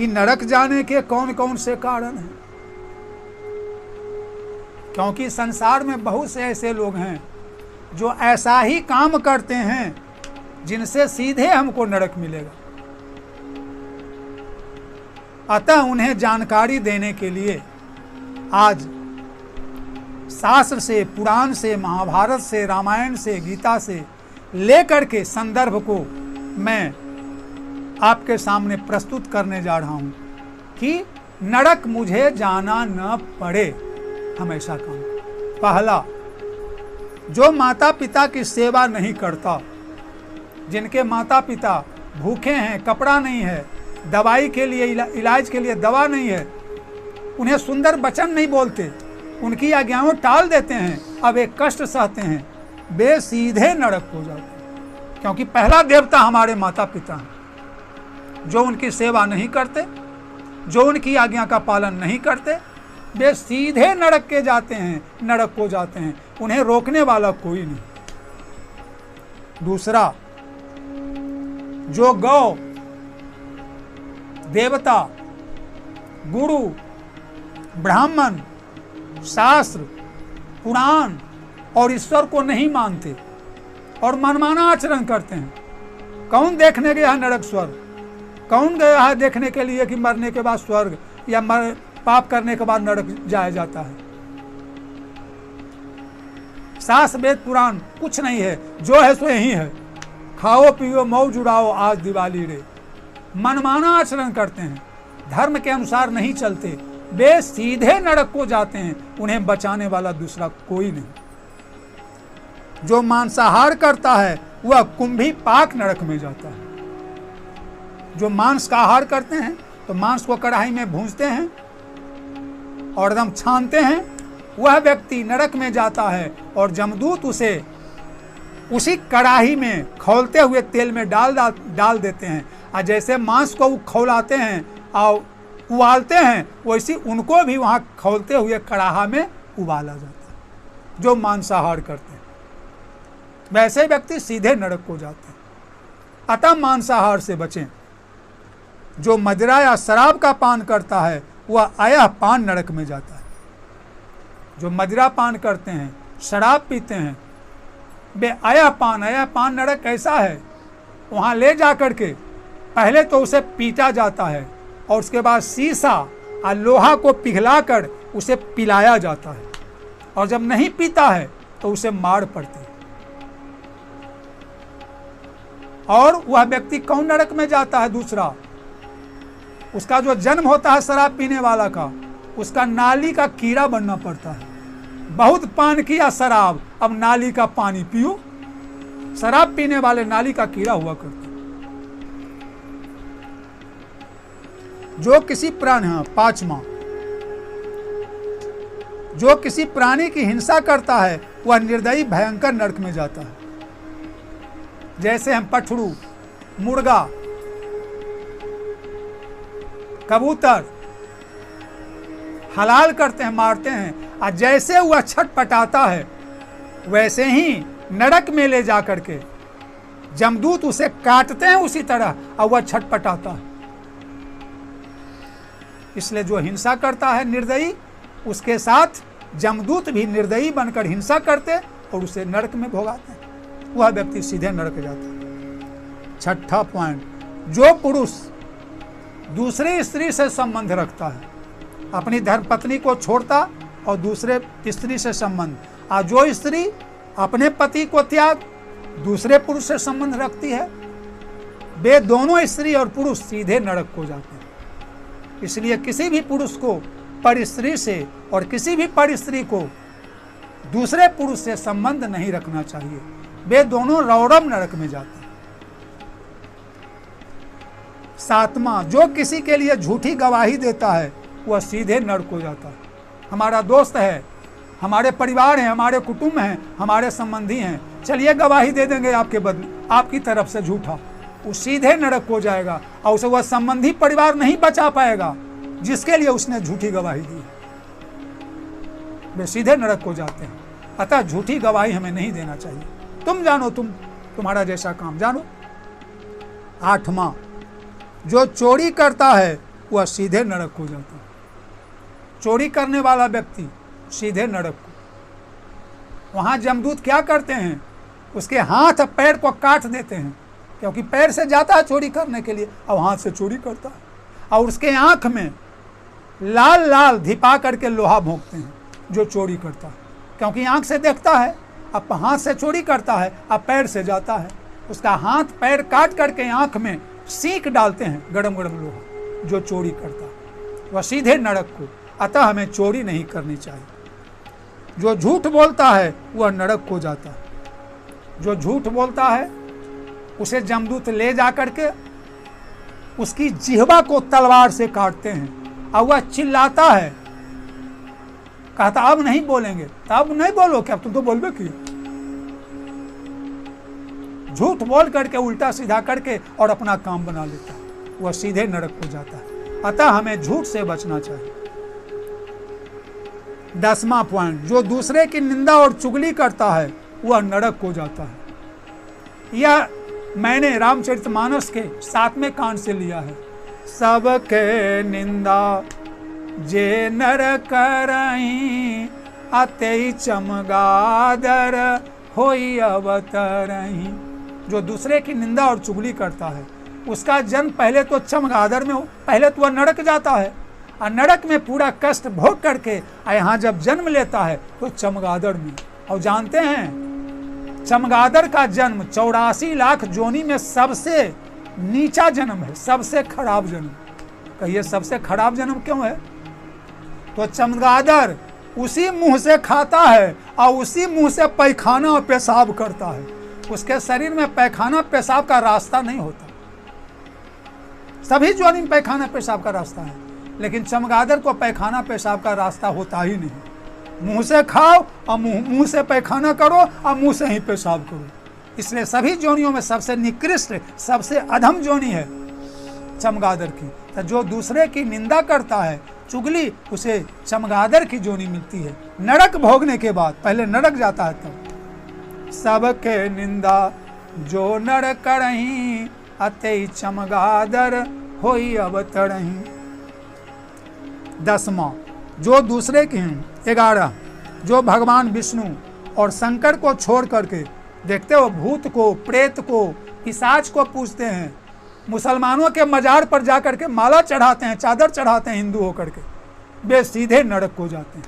कि नरक जाने के कौन कौन से कारण हैं। क्योंकि संसार में बहुत से ऐसे लोग हैं जो ऐसा ही काम करते हैं जिनसे सीधे हमको नरक मिलेगा। अतः उन्हें जानकारी देने के लिए आज शास्त्र से, पुराण से, महाभारत से, रामायण से, गीता से लेकर के संदर्भ को मैं आपके सामने प्रस्तुत करने जा रहा हूं कि नरक मुझे जाना न पड़े, हम ऐसा काम। पहला, जो माता पिता की सेवा नहीं करता, जिनके माता पिता भूखे हैं, कपड़ा नहीं है, दवाई के लिए, इलाज के लिए दवा नहीं है, उन्हें सुंदर वचन नहीं बोलते, उनकी आज्ञाओं टाल देते हैं, अब एक कष्ट सहते हैं, वे सीधे नरक हो जाते हैं। क्योंकि पहला देवता हमारे माता पिता हैं। जो उनकी सेवा नहीं करते, जो उनकी आज्ञा का पालन नहीं करते, वे सीधे नरक के जाते हैं, नरक को जाते हैं, उन्हें रोकने वाला कोई नहीं। दूसरा, जो गौ, देवता, गुरु, ब्राह्मण, शास्त्र, पुराण और ईश्वर को नहीं मानते और मनमाना आचरण करते हैं। कौन देखने गया है नरक स्वर्ग? कौन गया है देखने के लिए कि मरने के बाद स्वर्ग या पाप करने के बाद नरक जाया जाता है? शास्त्र, वेद, पुराण कुछ नहीं है, जो है सो यही है। खाओ पियो मौज उड़ाओ आज दिवाली रे। मनमाना आचरण करते हैं, धर्म के अनुसार नहीं चलते, वे सीधे नरक को जाते हैं, उन्हें बचाने वाला दूसरा कोई नहीं। जो मांसाहार करता है वह कुंभी पाक नरक में जाता है। जो मांस का आहार करते हैं तो मांस को कढ़ाई में भूंजते हैं और एकदम छानते हैं, वह व्यक्ति नरक में जाता है और जमदूत उसे उसी कढ़ाई में खौलते हुए तेल में डाल देते हैं। और जैसे मांस को खौलाते हैं और उबालते हैं, वैसे उनको भी वहाँ खौलते हुए कढ़ाहा में उबाला जाता है। जो मांसाहार करते हैं वैसे व्यक्ति सीधे नरक को जाते हैं। अतः मांसाहार से बचें। जो मदिरा या शराब का पान करता है वह अयह पान नरक में जाता है। जो मदिरा पान करते हैं, शराब पीते हैं, वे अयह पान नरक कैसा है? वहाँ ले जा कर के पहले तो उसे पीटा जाता है और उसके बाद शीशा और लोहा को पिघलाकर उसे पिलाया जाता है, और जब नहीं पीता है तो उसे मार पड़ती है। और वह व्यक्ति कौन नरक में जाता है? दूसरा, उसका जो जन्म होता है शराब पीने वाला का, उसका नाली का कीड़ा बनना पड़ता है। बहुत पान किया शराब, अब नाली का पानी पियो। शराब पीने वाले नाली का कीड़ा हुआ करते। जो किसी प्राणी, पांचवा, जो किसी प्राणी की हिंसा करता है वह निर्दयी भयंकर नरक में जाता है। जैसे हम पठड़ू, मुर्गा, कबूतर हलाल करते हैं, मारते हैं, और जैसे वह छटपटाता है वैसे ही नरक में ले जाकर के जमदूत उसे काटते हैं उसी तरह, और वह छटपटाता है। इसलिए जो हिंसा करता है निर्दयी, उसके साथ जमदूत भी निर्दयी बनकर हिंसा करते और उसे नरक में भोगाते हैं। वह व्यक्ति सीधे नरक जाता है। छठा पॉइंट, जो पुरुष दूसरी स्त्री से संबंध रखता है, अपनी धर्मपत्नी को छोड़ता और दूसरे स्त्री से संबंध, और जो स्त्री अपने पति को त्याग दूसरे पुरुष से संबंध रखती है, वे दोनों स्त्री और पुरुष सीधे नरक को जाते हैं। इसलिए किसी भी पुरुष को पर स्त्री से और किसी भी पर स्त्री को दूसरे पुरुष से संबंध नहीं रखना चाहिए, वे दोनों रौरव नरक में जाते हैं। सातवां, जो किसी के लिए झूठी गवाही देता है वह सीधे नरक को जाता है। हमारा दोस्त है, हमारे परिवार हैं, हमारे कुटुंब हैं, हमारे संबंधी हैं, चलिए गवाही दे देंगे आपके बदले, आपकी तरफ से झूठा, वो सीधे नरक हो जाएगा और उसे वह संबंधी परिवार नहीं बचा पाएगा जिसके लिए उसने झूठी गवाही दी। वे सीधे नरक को जाते हैं। अतः झूठी गवाही हमें नहीं देना चाहिए। तुम जानो, तुम्हारा जैसा काम जानो। आठवां, जो चोरी करता है वह सीधे नरक को जाता है। चोरी करने वाला व्यक्ति सीधे नरक को। वहाँ यमदूत क्या करते हैं, उसके हाथ पैर को काट देते हैं, क्योंकि पैर से जाता है चोरी करने के लिए, और हाथ से चोरी करता है, और उसके आँख में लाल लाल धिपा करके लोहा भोंकते हैं जो चोरी करता है, क्योंकि आँख से देखता है, अब हाथ से चोरी करता है, अब पैर से जाता है, उसका हाथ पैर काट करके आँख में सीख डालते हैं गरम गरम लोहा जो चोरी करता है, वह सीधे नरक को। अतः हमें चोरी नहीं करनी चाहिए। जो झूठ बोलता है वह नरक को जाता है। जो झूठ बोलता है उसे यमदूत ले जा करके उसकी जिह्वा को तलवार से काटते हैं, और वह चिल्लाता है, कहता अब नहीं बोलेंगे, तब नहीं बोलो, क्या तुम तो बोलबे किया। झूठ बोल करके उल्टा सीधा करके और अपना काम बना लेता है, वह सीधे नरक को जाता है। अतः हमें झूठ से बचना चाहिए। 10वां पॉइंट, जो दूसरे की निंदा और चुगली करता है वह नरक को जाता है। यह मैंने रामचरितमानस के 7वें कांड से लिया है। सबके निंदा जे नर करहीं, अतई चमगादर होई अवतरहीं। जो दूसरे की निंदा और चुगली करता है उसका जन्म पहले तो चमगादर में हो, पहले तो वह नरक जाता है, और नरक में पूरा कष्ट भोग करके यहाँ जब जन्म लेता है तो चमगादर में। और जानते हैं चमगादर का जन्म 84 लाख जोनी में सबसे नीचा जन्म है, सबसे खराब जन्म। कहिए सबसे खराब जन्म क्यों है? तो चमगादर उसी मुंह से खाता है और उसी मुंह से पैखाना और पेशाब करता है। उसके शरीर में पैखाना पेशाब का रास्ता नहीं होता। सभी जोनी में पैखाना पेशाब का रास्ता है, लेकिन चमगादर को पैखाना पेशाब का रास्ता होता ही नहीं। मुंह से खाओ और मुंह से पैखाना करो और मुंह से ही पेशाब करो। इसलिए सभी जोनियों में सबसे निकृष्ट, सबसे अधम जोनी है चमगादर की। तो जो दूसरे की निंदा करता है, चुगली, उसे चमगादर की जोनी मिलती है नरक भोगने के बाद। पहले नरक जाता है तब। सबके निंदा जो नर करहीं, अतई चमगादर होई अवतरहीं। 10वां, जो दूसरे की 11, जो भगवान विष्णु और शंकर को छोड़ करके, देखते हो भूत को, प्रेत को, पिशाच को पूजते हैं, मुसलमानों के मजार पर जाकर के माला चढ़ाते हैं, चादर चढ़ाते हैं हिंदू होकर के, वे सीधे नरक को जाते हैं।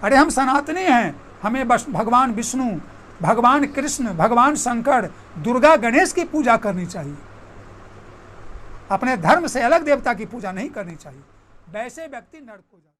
अरे हम सनातनी हैं, हमें बस भगवान विष्णु, भगवान कृष्ण, भगवान शंकर, दुर्गा, गणेश की पूजा करनी चाहिए। अपने धर्म से अलग देवता की पूजा नहीं करनी चाहिए। वैसे व्यक्ति नरक को जाता है।